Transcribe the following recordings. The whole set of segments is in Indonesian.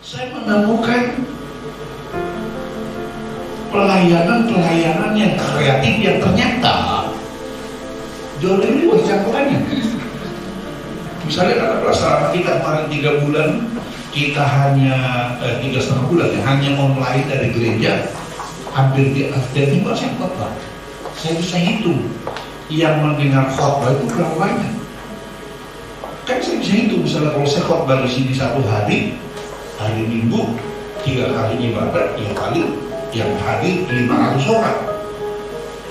saya menemukan pelayanan yang kreatif yang ternyata jauh lebih luas jangkauannya. Misalnya kata pelaksanaan kita kemarin 3 bulan, kita hanya 3,5 bulan ya, hanya online dari gereja hampir di 5% khotbah. Saya bisa hitung yang mendengar khotbah itu berapa banyak. Kan saya bisa hitung, misalnya kalau saya khotbah di sini 1 hari Minggu 3 kali ibadat, ya kali yang hadir 500 orang.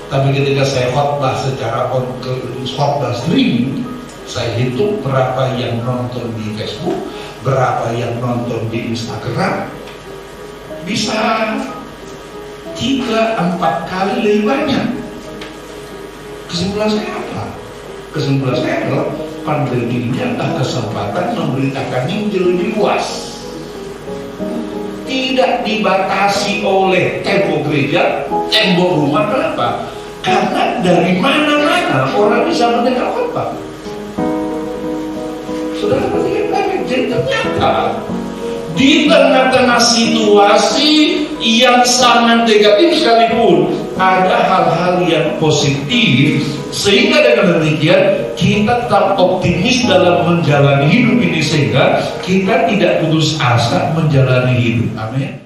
Tapi ketika saya khotbah secara khotbah streaming, saya hitung berapa yang nonton di Facebook, berapa yang nonton di Instagram, bisa 3-4 kali lebih banyak. Kesimpulan saya apa? Kesimpulan saya adalah pandemi ini adalah kesempatan memberitakan Injil lebih luas. Tidak dibatasi oleh tembok gereja, tembok rumah. Kenapa? Karena dari mana-mana orang bisa mendengar khotbah. Saudara perhatikan, jadi ternyata di tengah-tengah situasi yang sangat negatif sekalipun ada hal-hal yang positif, sehingga dengan demikian kita tetap optimis dalam menjalani hidup ini, sehingga kita tidak putus asa menjalani hidup. Amin.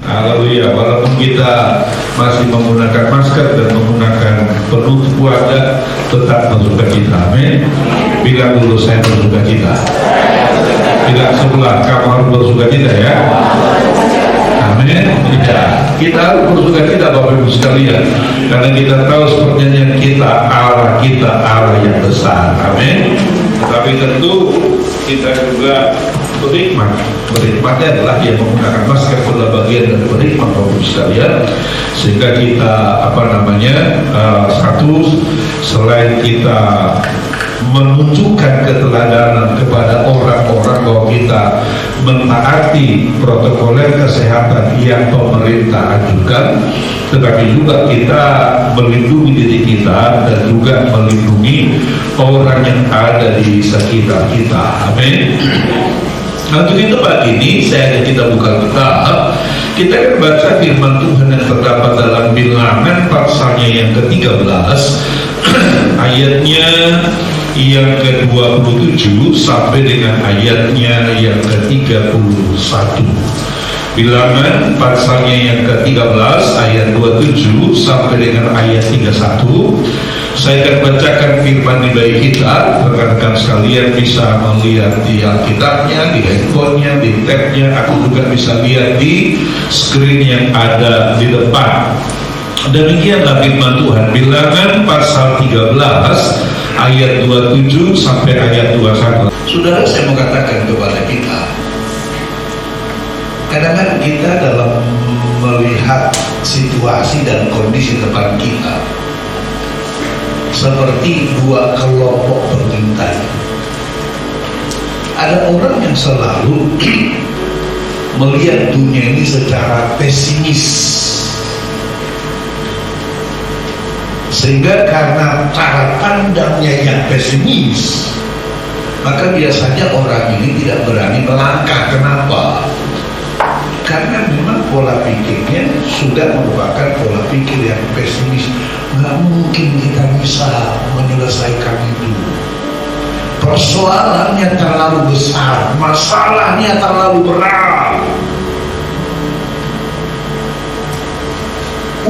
Haleluya, walaupun kita masih menggunakan masker dan menggunakan penutup wajah, tetap bersukacita. Amin. Bilang dulu, saya bersukacita. Bilang sebelah, kamu harus bersukacita ya. Amin. Ya, kita harus bersukacita Bapak Ibu sekalian, karena kita tahu sepertinya kita Allah yang besar. Amin. Tapi tentu kita juga berhikmatnya adalah yang menggunakan masker adalah bagian dari berhikmat Bapak Ibu sekalian, sehingga kita satu, selain kita menunjukkan keteladanan kepada orang-orang bahwa kita mentaati protokol kesehatan yang pemerintah ajukan, tetapi juga kita melindungi diri kita dan juga melindungi orang yang ada di sekitar kita. Amin. Untuk di tempat ini saya ajak kita buka kitab. Kita akan baca firman Tuhan yang terdapat dalam Bilangan pasalnya yang ke-13 ayatnya yang ke-27 sampai dengan ayatnya yang ke-31. Bilangan pasalnya yang ke-13 ayat 27 sampai dengan ayat 31. Saya akan bacakan firman di baik kita. Rekan-rekan sekalian bisa melihat di Alkitabnya, di handphonenya, di tabnya, atau juga bisa lihat di screen yang ada di depan. Demikianlah firman Tuhan. Bilangan pasal 13 ayat 27 sampai ayat 21. Saudara, saya mau katakan kepada kita, kadang-kadang kita dalam melihat situasi dan kondisi depan kita seperti dua kelompok berbintai. Ada orang yang selalu melihat dunia ini secara pesimis, sehingga karena cara pandangnya yang pesimis, maka biasanya orang ini tidak berani melangkah. Kenapa? Karena memang pola pikirnya sudah merupakan pola pikir yang pesimis. Nggak mungkin kita bisa menyelesaikan itu. Persoalannya terlalu besar, masalahnya terlalu berat.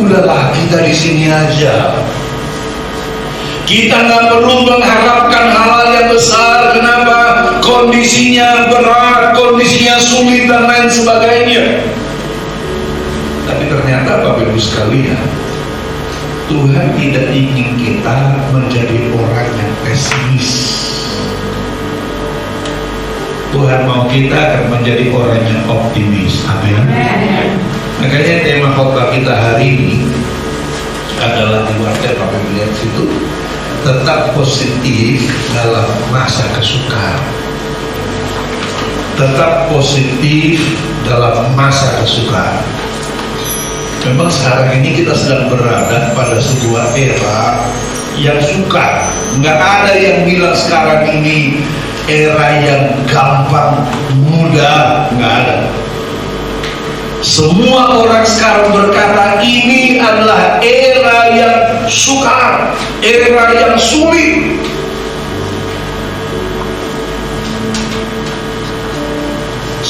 Udahlah, kita di sini aja. Kita nggak perlu mengharapkan hal-hal yang besar. Kenapa? kondisinya berat, kondisinya sulit dan lain sebagainya. Tapi ternyata Bapak Ibu sekalian, Tuhan tidak ingin kita menjadi orang yang pesimis. Tuhan mau kita akan menjadi orang yang optimis. Amin. Makanya tema khotbah kita hari ini adalah di warga Bapak Ibu lihat situ, tetap positif dalam masa kesukaran. Tetap positif dalam masa kesukaran. Memang sekarang ini kita sedang berada pada sebuah era yang sukar. Nggak ada yang bilang sekarang ini era yang gampang, mudah, nggak ada. Semua orang sekarang berkata ini adalah era yang sukar, era yang sulit.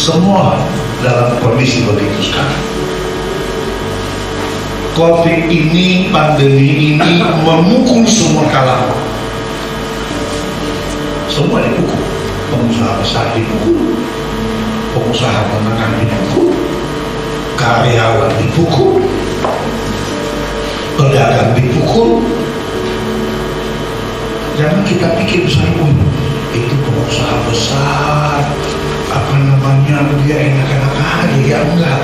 Semua dalam kondisi begitu sekarang. Covid ini, pandemi ini memukul semua kalangan. Semua dipukul. Pengusaha besar dipukul, pengusaha menengah dipukul, karyawan dipukul, pedagang dipukul. Jangan kita pikir misalnya, itu pengusaha besar, apa namanya, dia enak-enak aja. Ya enggak.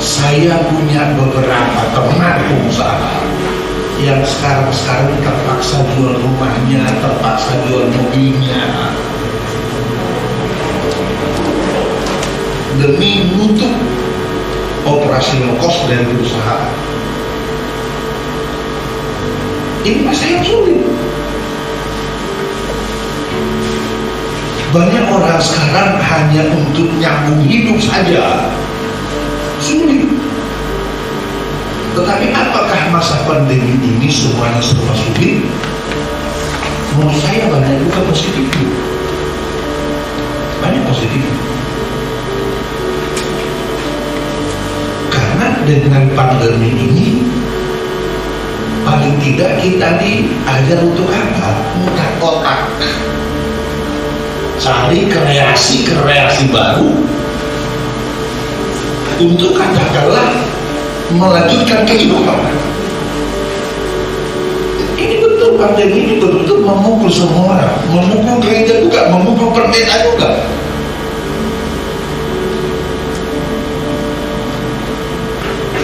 Saya punya beberapa teman pengusaha yang sekarang terpaksa jual rumahnya, terpaksa jual mobilnya demi menutup operasional cost dari perusahaan. Ini masa yang sulit. Banyak orang sekarang hanya untuk nyambung hidup saja. Sulit. Tetapi apakah masa pandemi ini semuanya serba sulit? Menurut saya banyak juga positifnya. Banyak positifnya. Karena dengan pandemi ini paling tidak kita diajar untuk apa? Mutar otak, cari kreasi baru untuk katakanlah melanjutkan kehidupan. Ini betul pandemi ini betul memukul semua orang, memukul gereja juga, memukul pendeta juga.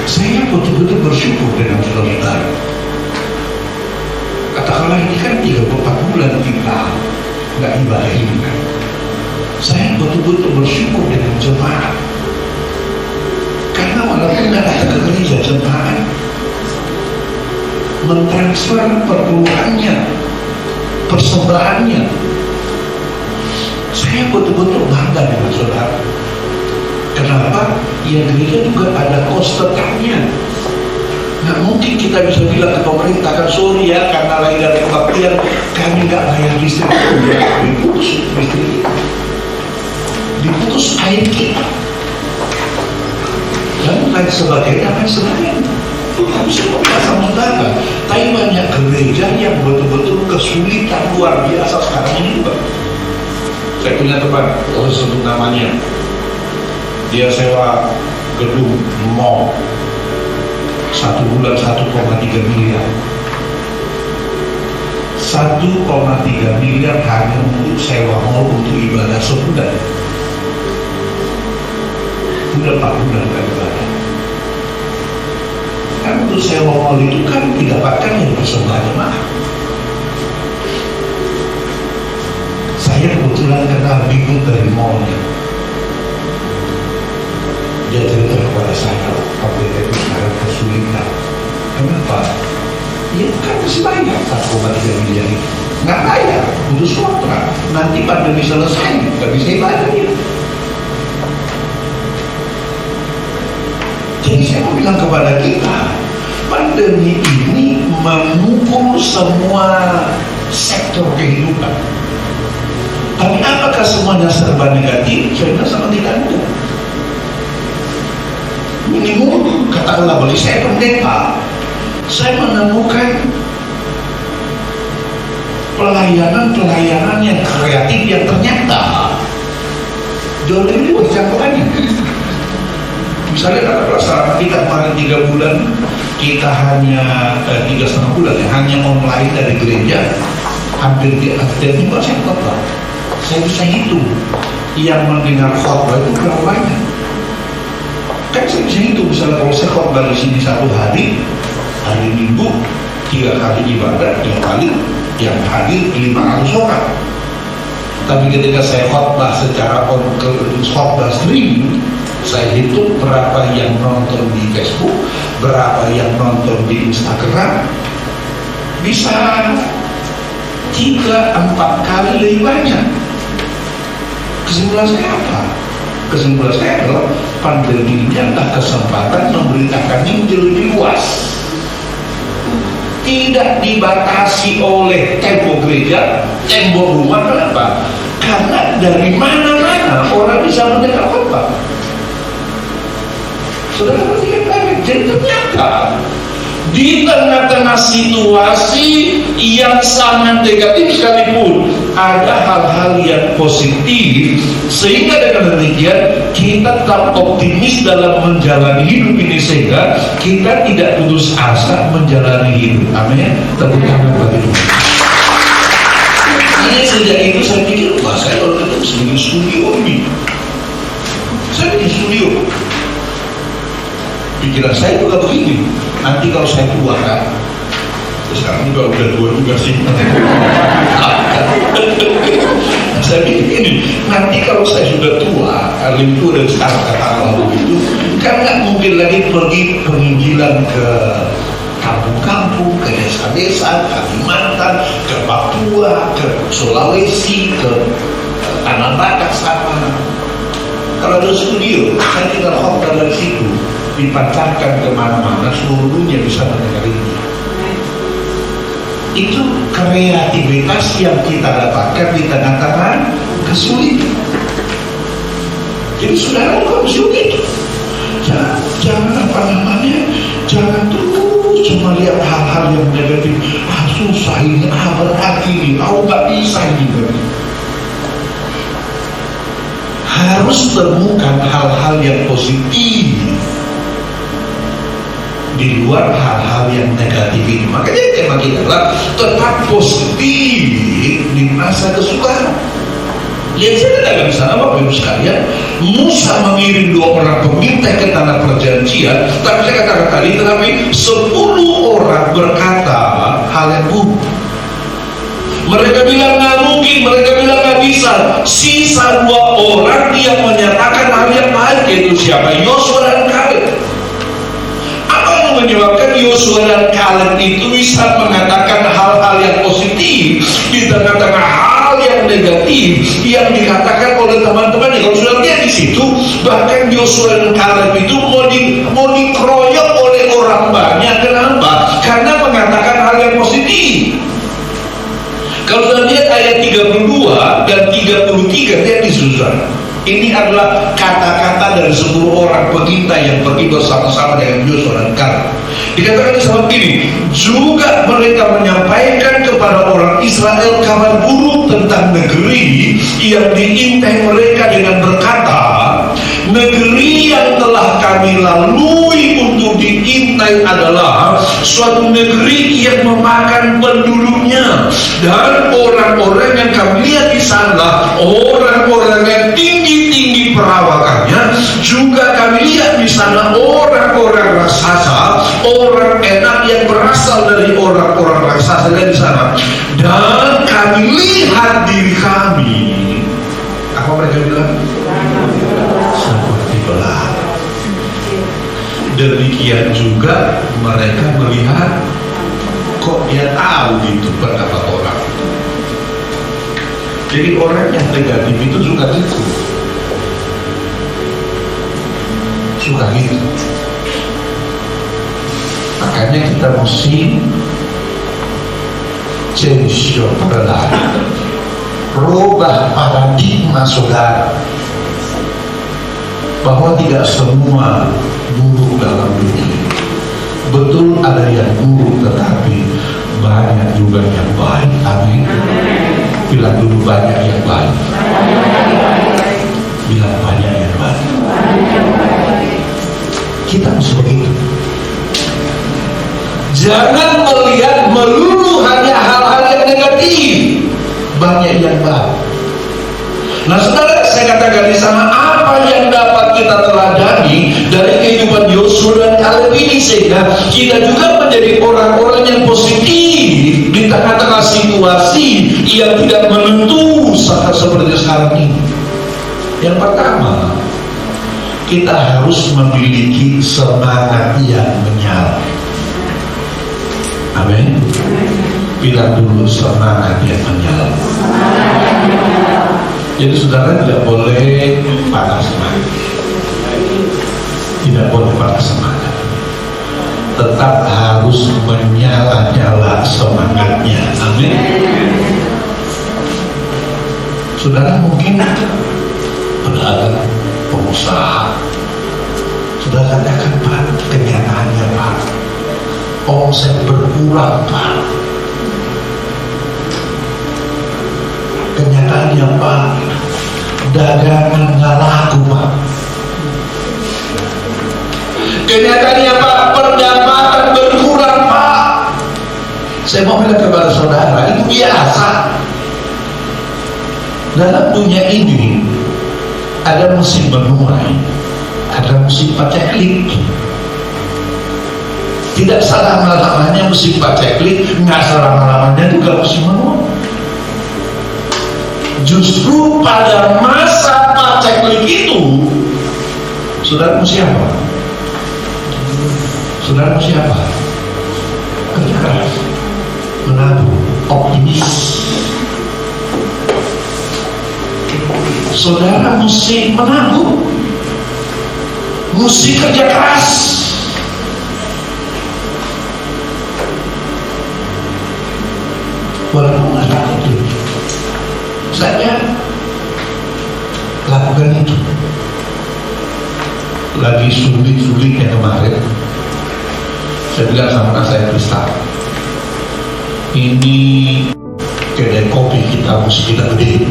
Saya betul-betul bersyukur dengan saudara. Katakanlah ini kan 34 bulan kita nggak ibadah ini kan. Saya betul-betul bersyukur dengan jemaat. Karena walaupun nggak datang ke gereja, jemaat mentransfer perpuluhannya, persembahannya. Saya betul-betul bangga dengan saudara. Kenapa? Ya gereja juga ada kos tetapnya. Nggak mungkin kita bisa bilang ke pemerintah, kan sorry ya, karena lagi dari kebaktian kami nggak bayar listrik. Diputus listrik, diputus air kita, dan lain sebagainya. Tapi semua sama saudara. Tapi banyak gereja yang betul-betul kesulitan luar biasa sekarang ini juga. Saya punya teman, kalau sebut namanya, dia sewa gedung mall 1 bulan 1,3 miliar. 1,3 miliar hanya untuk sewa mall untuk ibadah sebulan. Udah 4 bulan kan ibadah. Kan untuk sewa mall itu kan didapatkan yang persembahan jemaat. Saya kebetulan kenal bingung dari mallnya. Dia cerita kepada saya, pemerintah itu sekarang kesulitan. Kenapa? Ya kan masih banyak 1,3 miliar itu. Nggak bayar, putus kontrak. Nanti pandemi selesai, nggak bisa ibadah dia. Jadi saya mau bilang kepada kita, pandemi ini memukul semua sektor kehidupan. Tapi apakah semuanya serba negatif? Saya bilang sama tidak ada. Minimum, katakanlah bagi saya pendeta, saya menemukan pelayanan yang kreatif yang ternyata jauh lebih luas jangkauannya. Misalnya kata pelaksanaan kita kemarin 3 bulan, kita hanya 3,5 bulan ya, hanya online dari gereja, hampir juga saya khotbah. Saya bisa hitung yang mendengar khotbah itu berapa banyak. Kan saya bisa hitung, misalnya kalau saya khotbah di sini 1 hari, hari Minggu 3 kali ibadah, 3 kali yang hadir 500 orang. Tapi ketika saya khotbah secara khotbah streaming, saya hitung berapa yang nonton di Facebook, berapa yang nonton di Instagram, bisa 3-4 kali lebih banyak. Kesimpulan saya apa? Kesimpulan saya adalah pandemi ini adalah kesempatan memberitakan Injil lebih luas. Tidak dibatasi oleh tembok gereja, tembok rumah. Kenapa? Karena dari mana-mana orang bisa mendengar khotbah. Saudara perhatikan, jadi ternyata di tengah-tengah situasi yang sangat negatif sekalipun ada hal-hal yang positif, sehingga dengan demikian kita tetap optimis dalam menjalani hidup ini, sehingga kita tidak putus asa menjalani hidup. Amin. Tepuk tangan bagi Tuhan. Ini sejak itu saya pikir, wah saya kalau ketemu bikin studio ini, saya bikin studio. Pikiran saya juga begini, nanti kalau saya tua kan, sekarang juga udah tua juga sih. Saya pikir ini, nanti kalau saya sudah tua, lebih tua dari sekarang kata Allah begitu, kan nggak mungkin lagi pergi penginjilan ke kampung-kampung, ke desa-desa, Kalimantan, ke Papua, ke Sulawesi, ke Tanah Batak sana. Kalau ada studio, saya tinggal khotbah dari situ, dipancarkan kemana-mana, seluruh dunia bisa mendengar ini. Itu kreativitas yang kita dapatkan di tengah-tengah kesulitan. Jadi saudara juga mesti begitu. Jangan jangan terus cuma lihat hal-hal yang negatif. Susah ini, berat ini, nggak bisa ini. Harus temukan hal-hal yang positif di luar hal-hal yang negatif ini. Makanya tema kita adalah tetap positif di masa kesukaran. Lihat saja dalam sana Bapak Ibu sekalian, Musa mengirim 2 orang pengintai ke tanah perjanjian, tapi saya katakan tadi, tetapi 10 orang berkata hal yang buruk. Mereka bilang nggak mungkin, mereka bilang nggak bisa. Sisa 2 orang yang menyatakan hal yang baik, yaitu siapa? Yosua dan Kaleb. Menyebabkan Yosua dan Kaleb itu bisa mengatakan hal-hal yang positif di tengah-tengah hal yang negatif yang dikatakan oleh teman-temannya. Kalau sudah lihat di situ, bahkan Yosua dan Kaleb itu mau dikeroyok oleh orang banyak. Kenapa? Karena mengatakan hal yang positif. Kalau sudah lihat ayat 32 dan 33, lihat di susunan. Ini adalah kata-kata dari 10 orang pengintai yang pergi bersama-sama dengan Yosua dan Kaleb. Dikatakan seperti ini, juga mereka menyampaikan kepada orang Israel kabar buruk tentang negeri yang diintai mereka dengan berkata, negeri yang telah kami lalui untuk diintai adalah suatu negeri yang memakan penduduknya, dan orang-orang yang kami lihat di sana orang-orang yang tinggi perawakannya. Juga kami lihat di sana orang-orang raksasa, orang enak yang berasal dari orang-orang raksasa di sana. Dan kami lihat diri kami, apa mereka bilang? Seperti belah. Demikian juga mereka melihat, kok dia tahu gitu pendapat orang. Jadi orang yang negatif itu suka gitu. Makanya kita mesti change your life, rubah paradigma saudara, bahwa tidak semua buruk dalam dunia. Betul ada yang buruk, tetapi banyak juga yang baik. Amin. Bilang dulu banyak yang baik. Bilang Nah saudara, saya katakan di sana apa yang dapat kita teladani dari kehidupan Yosua dan Kaleb ini, sehingga kita juga menjadi orang-orang yang positif di tengah-tengah situasi yang tidak menentu seperti sekarang ini. Yang pertama, kita harus memiliki semangat yang menyala. Amin. Bilang dulu, semangat yang menyala. Jadi saudara tidak boleh patah semangat. Tidak boleh patah semangat. Tetap harus menyala-nyala semangatnya. Amin. Saudara mungkin berada pengusaha. Saudara katakan, Pak, kenyataannya Pak, omset berkurang Pak. Kenyataannya Pak, dagangan nggak laku Pak. Kenyataannya Pak, pendapatan berkurang Pak. Saya mau bilang kepada saudara, itu biasa. Dalam dunia ini ada musim menuai, ada musim paceklik. Tidak selama-lamanya musim paceklik, nggak selama-lamanya juga musim menuai. Justru pada masa paceklik itu, saudara mesti apa? Saudara mesti apa? Kerja keras, menabung, optimis. Saudara mesti menabung, mesti kerja keras. Walaupun ada itu, saya lakukan itu. Lagi sulit-sulitnya kemarin, saya bilang sama anak saya, Krista, ini kedai kopi kita mesti kita gede.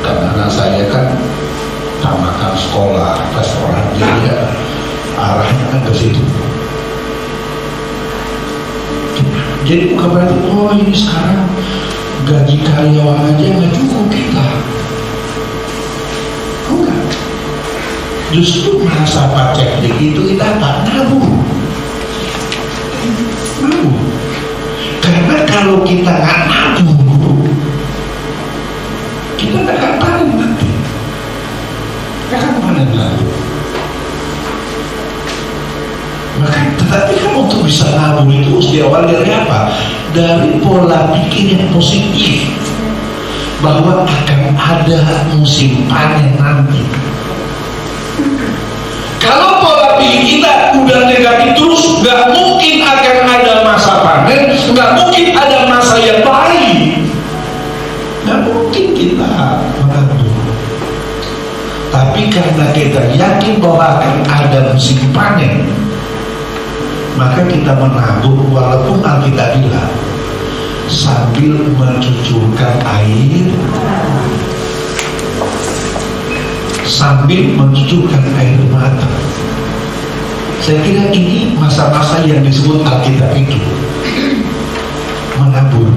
Karena anak saya kan tamakan sekolah, restoran, jadi ya arahnya kan ke situ. Jadi bukan berarti, oh ini sekarang gaji karyawan aja nggak cukup kita. Enggak. Justru masa paceklik itu kita nabung. Nabung. Karena kalau kita nggak nabung, kita nggak akan panen nanti. Nggak akan panen lagi. Maka, tetapi kan untuk bisa nabung itu harus diawali dari apa? Dari pola pikir yang positif, bahwa akan ada musim panen nanti. Kalau pola pikir kita udah negatif terus, nggak mungkin akan ada masa panen, nggak mungkin ada masa yang baik, nggak mungkin kita menabung. Tapi karena kita yakin bahwa akan ada musim panen, maka kita menabung, walaupun Alkitab bilang sambil mencucurkan air, sambil mencucurkan air mata. Saya kira ini masa-masa yang disebut Alkitab itu, menabung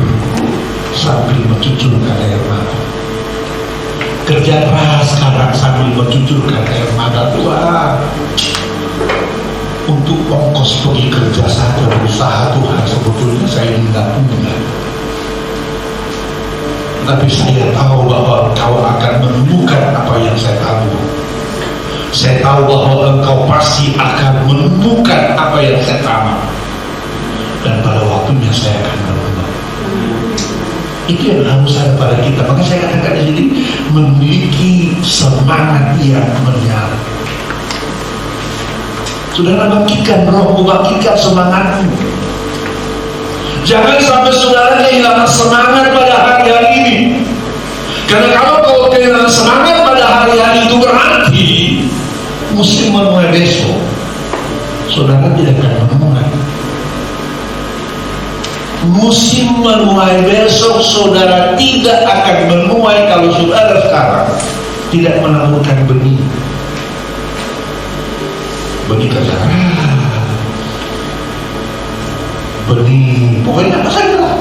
sambil mencucurkan air mata. Kerja keras sekarang sambil mencucurkan air mata. Tuhan, untuk ongkos pergi kerja saja berusaha Tuhan, sebetulnya saya tidak punya. Tapi saya tahu bahwa Engkau akan menemukan apa yang saya tabur. Saya tahu bahwa Engkau pasti akan menemukan apa yang saya tanam. Dan pada waktunya saya akan menemukan. Itu yang harus ada pada kita. Maka saya katakan di sini, memiliki semangat yang menyala. Saudara, bangkitkan rohmu, bangkitkan semangatmu. Jangan sampai saudara kehilangan semangat pada hari-hari ini. Karena kalau kau kehilangan semangat pada hari-hari itu, berarti musim menuai besok saudara tidak akan menemukan. Musim menuai besok saudara tidak akan menuai kalau saudara sekarang tidak menemukan benih. Benih kerja keras. benih, pokoknya apa saja lah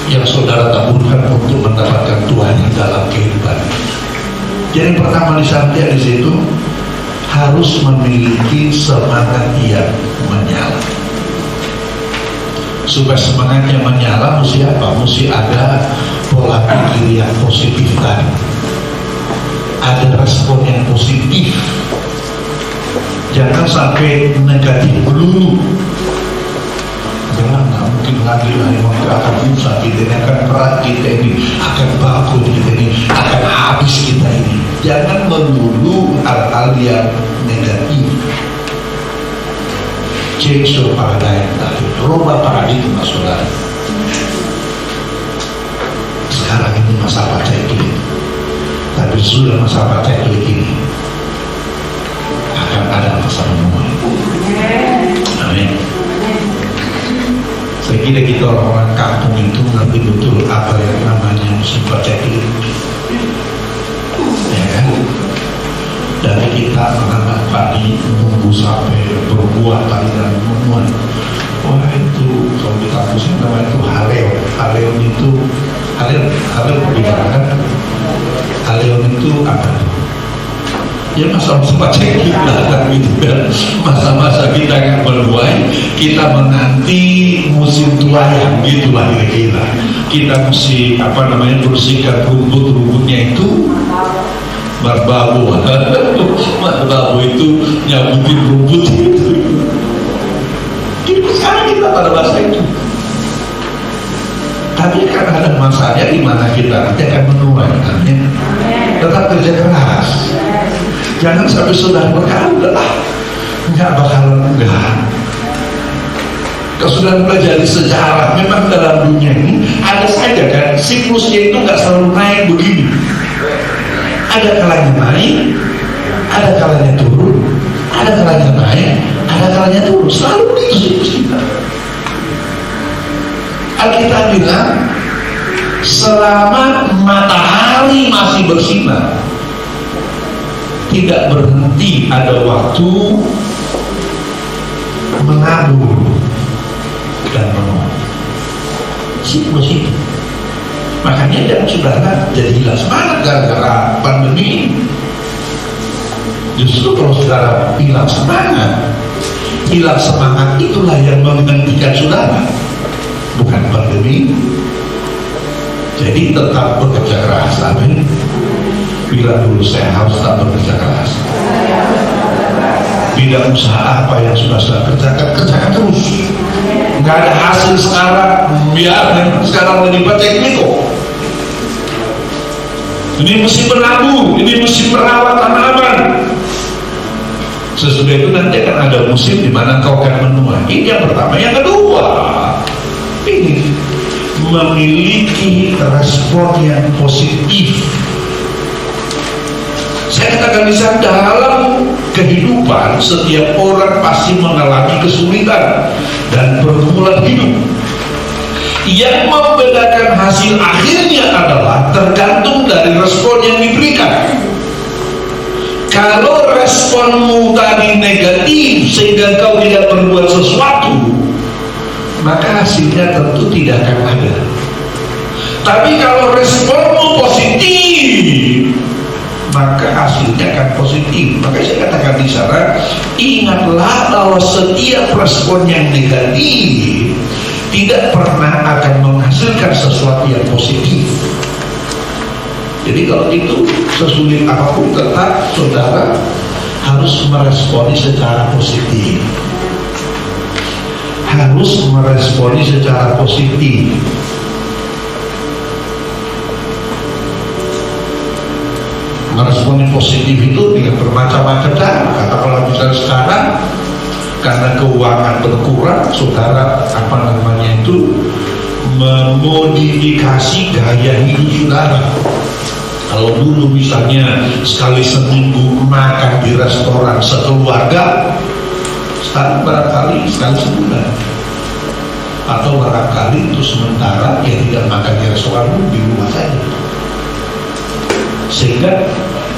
yang saudara taburkan untuk mendapatkan Tuhan yang dalam kehidupan. Jadi pertama disampaikan di situ harus memiliki semangat yang menyala. Supaya semangatnya menyala, mesti apa? Mesti ada pola pikir yang positif tadi, ada respon yang positif. Jangan sampai negatif melulu. Jangan, nggak mungkin lagi lah, emang akan susah kita ini, akan berat kita ini, akan baku kita ini, akan habis kita ini. Jangan melulu hal-hal yang negatif. Change your paradigm tadi, rubah paradigma saudara. Sekarang ini masa baca itu, tapi sudah masa baca itu ini akan ada masa menuai. Amin. Saya kira kita orang-orang kampung itu ngerti betul apa yang namanya musim baca itu, ya kan? Dari kita menanam padi menunggu sampai berbuah padi dan menuai. Wah itu kalau di kampus namanya itu haleo. Haleo itu haleo perbicaraan. Haleo itu apa? Ya masa-masa baca kita kan gitu kan. Masa-masa kita yang menuai, kita menanti musim tuayan gitulah kira-kira. Kita mesti apa namanya bersihkan rumput-rumputnya itu. Marbabu itu nyabutin rumput itu. Sekarang kita pada masa itu. Tapi kan ada masanya di mana kita nanti akan menuai. Tetap kerja keras. Jangan sampai sudah berkata nggak bakalan enggak. Kalau sudah belajar sejarah, memang dalam dunia ini ada saja kan siklusnya itu nggak selalu naik begini. Ada kalanya naik, ada kalanya turun, ada kalanya naik, ada kalanya turun. Selalu itu siklus kita. Alkitab bilang selama matahari masih bersinar, tidak berhenti ada waktu menabur dan menuai. Siklus itu. Makanya jangan saudara jadi hilang semangat gara-gara pandemi. Justru kalau saudara hilang semangat itulah yang menghentikan saudara, bukan pandemi. Jadi tetap bekerja keras. Amin. Bila dulu saya harus tetap bekerja keras. Bidang usaha apa yang sudah saya kerjakan, kerjakan terus. Nggak ada hasil sekarang, biar sekarang lebih teknik kok. Ini mesti menabur, ini mesti merawat tanaman. Sesudah itu nanti akan ada musim di mana kau akan menuai. Ini yang pertama. Yang kedua, ini memiliki respon yang positif. Saya katakan di sana, dalam kehidupan setiap orang pasti mengalami kesulitan dan pergumulan hidup. Yang membedakan hasil akhirnya adalah tergantung dari respon yang diberikan. Kalau responmu tadi negatif sehingga kau tidak berbuat sesuatu, maka hasilnya tentu tidak akan ada. Tapi kalau responmu positif, maka hasilnya akan positif. Maka saya katakan di sana, ingatlah bahwa setiap respon yang negatif tidak pernah akan menghasilkan sesuatu yang positif. Jadi kalau itu sesulit apapun, tetap saudara harus meresponi secara positif. Harus meresponi secara positif. Meresponi positif itu dengan bermacam-macam cara. Katakanlah misalnya sekarang karena keuangan berkurang, saudara apa namanya itu memodifikasi gaya hidup saudara. Kalau dulu misalnya sekali seminggu makan di restoran sekeluarga, sekarang barangkali sekali sebulan, atau barangkali itu sementara ya tidak makan di restoran, di rumah saja. Sehingga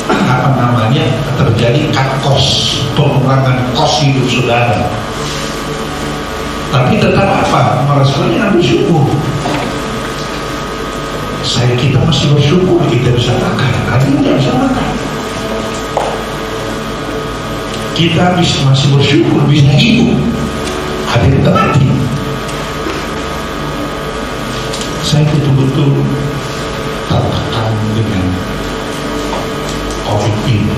apa namanya terjadi cut cost, pengurangan kos hidup saudara. Tapi tetap apa? Meresponnya bersyukur. Kita masih bersyukur kita bisa makan, ada yang tidak bisa makan. Kita masih bersyukur bisa hidup, ada yang mati. Saya betul-betul tertekan dengan COVID ini.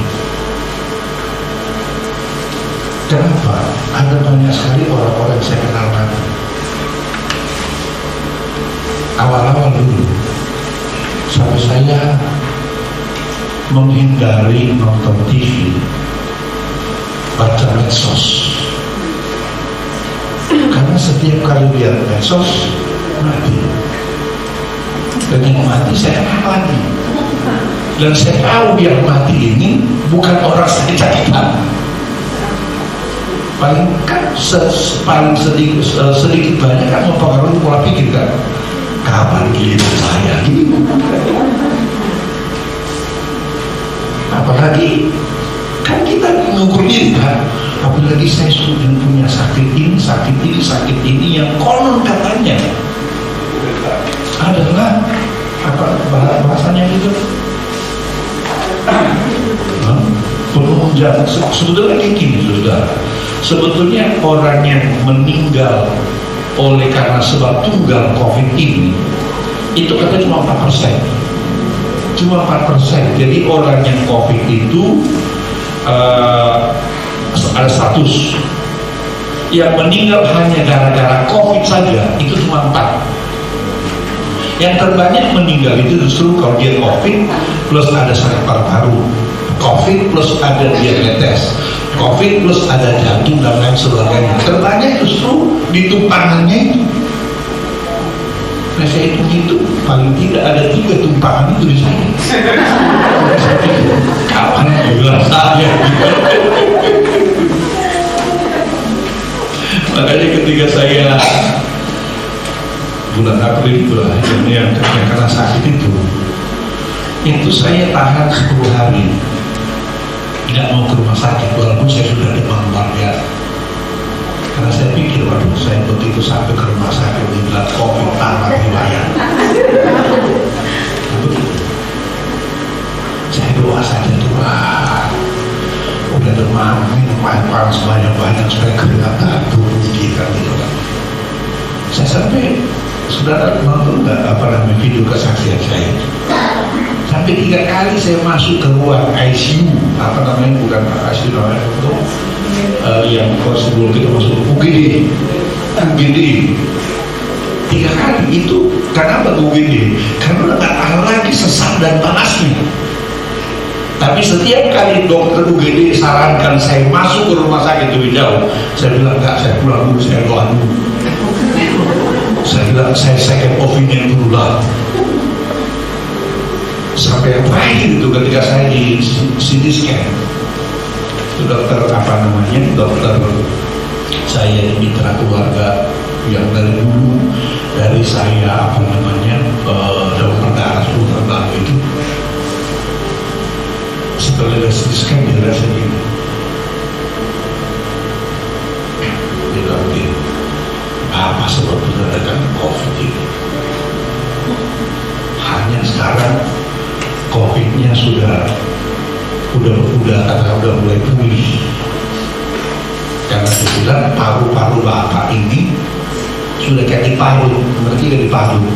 Kenapa? Ada banyak sekali orang-orang yang saya kenal mati. Awal-awal dulu, sampai saya menghindari nonton TV, baca medsos. Karena setiap kali lihat medsos, mati. Dan yang mati saya kenal lagi. Dan saya tahu yang mati ini bukan orang sakit-sakitan. Paling sedikit banyak kan mempengaruhi pola pikir kan. Kapan giliran saya gitu. Apalagi kan kita mengukur diri kan. Apalagi saya sudah punya sakit ini yang konon katanya adalah apa bahasanya itu penunjang. Sebetulnya kayak gini saudara. Sebetulnya orang yang meninggal oleh karena sebab tunggal COVID ini itu katanya cuma 4%. Cuma 4%. Jadi orang yang COVID itu ada 100. Yang meninggal hanya gara-gara COVID saja itu cuma 4. Yang terbanyak meninggal itu justru kalau dia COVID plus ada sakit paru-paru, COVID plus ada diabetes, COVID plus ada jantung dan lain sebagainya. Terbanyak justru di tumpangannya itu. Nah saya hitung paling tidak ada 3 tumpangan itu di sana. Kapan juga saya? Makanya ketika saya bulan April itulah yang karena sakit itu saya tahan 10 hari tidak mau ke rumah sakit walaupun saya sudah demam luar biasa. Karena saya pikir waduh saya begitu sampai ke rumah sakit dibilang COVID tanpa riwayat. Saya doa saja Tuhan, udah demam minum air panas banyak-banyak supaya keringat turun kita gitu kan. Saya sampai saudara nonton nggak video kesaksian saya? Sampai 3 kali saya masuk ke ruang ICU, bukan ICU namanya itu, yang sebelum kita masuk ke UGD. 3 kali itu, kenapa UGD? Karena nggak tahu lagi sesak dan panasnya. Tapi setiap kali dokter UGD sarankan saya masuk ke rumah sakit lebih jauh, saya bilang enggak, saya pulang dulu, saya doa dulu. Saya bilang saya second opinion dulu lah. Sampai yang terakhir itu ketika saya di CT scan, itu dokter dokter saya mitra keluarga yang dari dulu dari saya dokter darah terbang itu. Setelah dia CT scan dia rasa gini, dia bilang begini, apa sebetulnya dengan COVID ini? Hanya sekarang COVID-nya sudah mulai pulih. Karena dibilang paru-paru bapak ini sudah kayak diparut, berarti kayak diparut.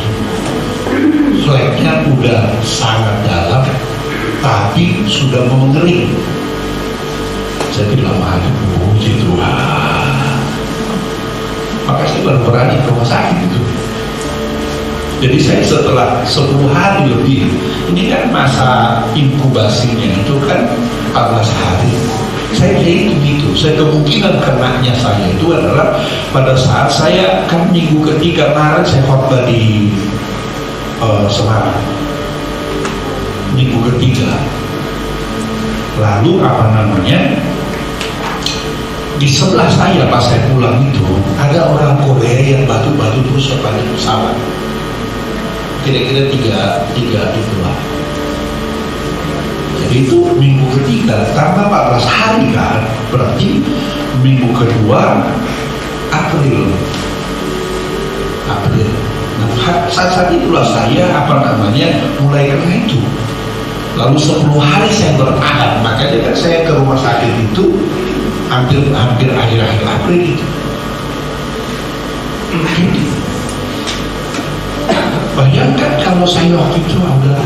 Fleknya udah sangat dalam, tapi sudah mengering. Saya bilang, aduh, puji Tuhan. Maka saya baru berani ke rumah sakit itu. Jadi saya setelah 10 hari lebih, ini kan masa inkubasinya itu kan 14 hari. Saya hitung itu, saya kemungkinan kenanya saya itu adalah pada saat saya kan minggu ketiga Maret saya khotbah di Semarang. Minggu ketiga. Lalu di sebelah saya pas saya pulang itu ada orang Korea yang batu-batu terus sepanjang pesawat. Kira-kira tiga itulah. Jadi itu minggu ketiga tambah 14 hari kan, berarti minggu kedua apa April. Nah, saat itulah saya mulai kena itu. Lalu 10 hari saya bertahan, makanya kan saya ke rumah sakit itu hampir akhir-akhir April itu. Bayangkan kalau saya waktu itu udah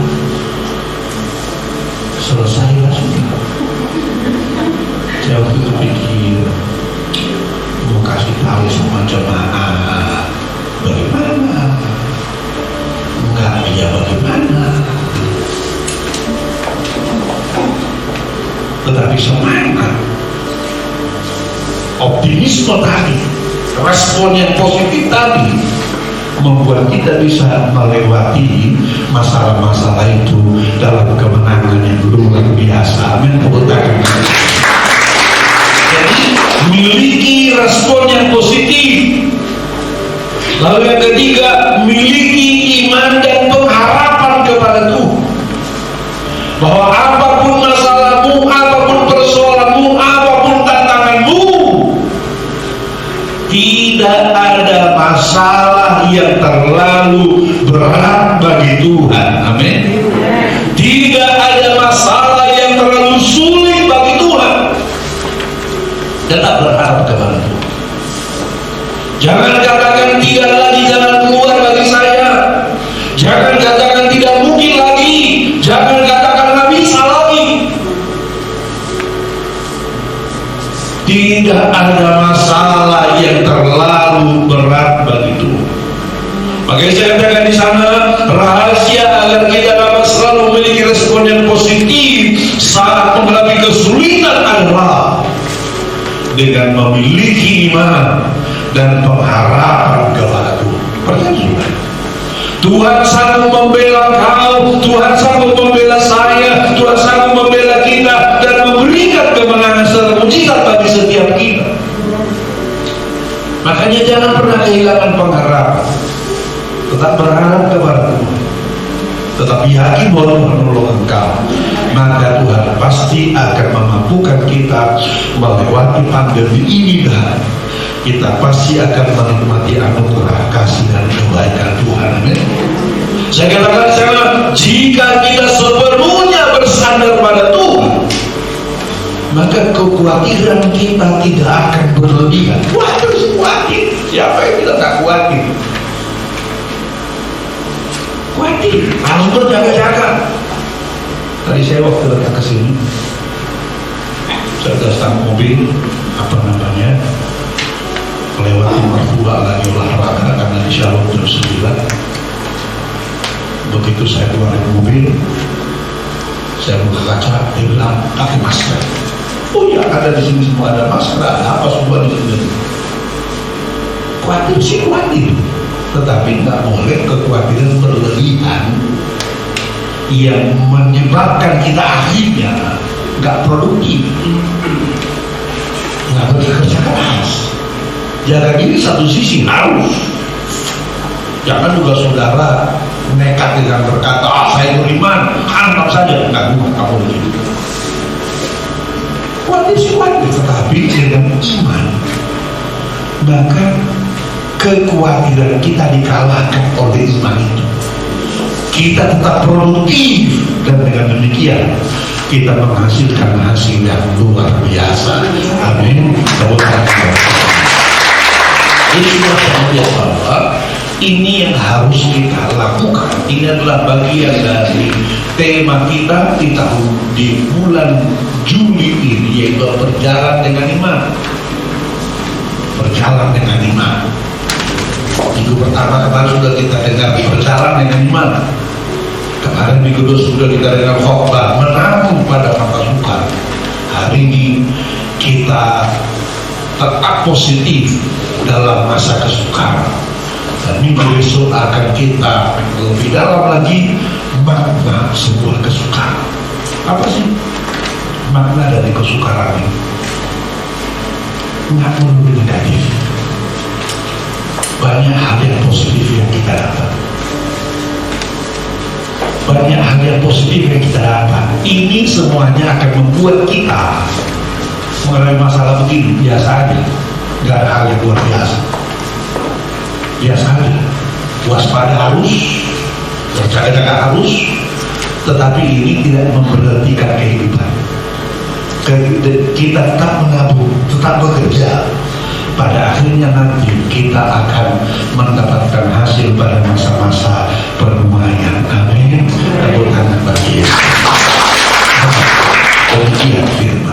selesai lah sudah. Saya waktu itu pikir mau kasih tahu semua jemaah bagaimana, enggak ya bagaimana. Tetapi semangat, optimisme tadi, respon yang positif tadi membuat kita bisa melewati masalah-masalah itu dalam kemenangan yang luar biasa. Amin. Jadi miliki respon yang positif. Lalu yang ketiga, miliki iman dan pengharapan kepada Tuhan, bahwa apapun masalahmu, apapun persoalanmu, apapun tantanganmu, tidak ada masalah yang terlalu berat bagi Tuhan. Amin. Tidak ada masalah yang terlalu sulit bagi Tuhan. Tetap berharap kepada Tuhan. Jangan katakan tidak lagi jalan keluar bagi saya. Jangan katakan tidak mungkin lagi. Jangan katakan nggak bisa lagi. Tidak ada masalah yang terlalu berat bagi Tuhan. Makanya saya katakan di sana, rahasia agar kita dapat selalu memiliki respon yang positif saat menghadapi kesulitan adalah dengan memiliki iman dan pengharapan kepada Tuhan. Percaya Tuhan sanggup membela kau, Tuhan sanggup membela saya, Tuhan sanggup membela kita dan memberikan kemenangan serta mujizat bagi setiap kita. Makanya jangan pernah kehilangan pengharapan. Tetap berharap kepada Tuhan. Tetap yakin bahwa Tuhan menolong engkau. Maka Tuhan pasti akan memampukan kita melewati pandemi ini dan kita pasti akan menikmati anugerah kasih dan kebaikan Tuhan. Amin. Saya katakan sana, jika kita sepenuhnya bersandar pada Tuhan, maka kekhawatiran kita tidak akan berlebihan. Waduh, khawatir. Siapa yang bilang tak khawatir? Khawatir, harus berjaga-jaga. Tadi saya waktu datang ke sini, saya datang mobil, melewati mertua lagi olahraga karena di Shalom jam 9. Begitu saya keluar dari mobil, saya buka kaca, dia bilang pakai masker. Oh ya, ada di sini semua ada masker, ada apa semua di sini. Khawatir sih khawatir, tetapi nggak boleh kekhawatiran berlebihan yang menyebabkan kita akhirnya nggak produktif, nggak bekerja keras. Jaga diri satu sisi harus, jangan juga saudara nekat dengan berkata, saya beriman, hantam saja, nggak boleh gitu. Khawatir sih khawatir, tetapi dengan iman, maka kekhawatiran kita dikalahkan oleh iman itu. Kita tetap produktif dan dengan demikian kita menghasilkan hasil yang luar biasa. Amin. Jadi kemudian bahwa ini yang harus kita lakukan. Ini adalah bagian dari tema kita di bulan Juli ini, yaitu berjalan dengan iman. Berjalan dengan iman. Minggu pertama kemarin sudah kita dengar berjalan dengan iman. Kemarin minggu kedua sudah kita dengar khotbah menabung pada masa sukar. Hari ini kita tetap positif dalam masa kesukaran. Dan minggu besok akan kita lebih dalam lagi makna sebuah kesukaran. Apa sih makna dari kesukaran ini? Nggak melulu negatif. Banyak hal yang positif yang kita dapat. Banyak hal yang positif yang kita dapat. Ini semuanya akan membuat kita mengalami masalah begini biasa aja, nggak ada hal yang luar biasa. biasa aja. Waspada harus, berjaga-jaga harus, tetapi ini tidak memberhentikan kehidupan. Kita tetap menabung, tetap bekerja. Pada akhirnya nanti kita akan mendapatkan hasil pada masa-masa pernuaian. Amin. Tepuk tangan bagi Yesus. Demikian firman.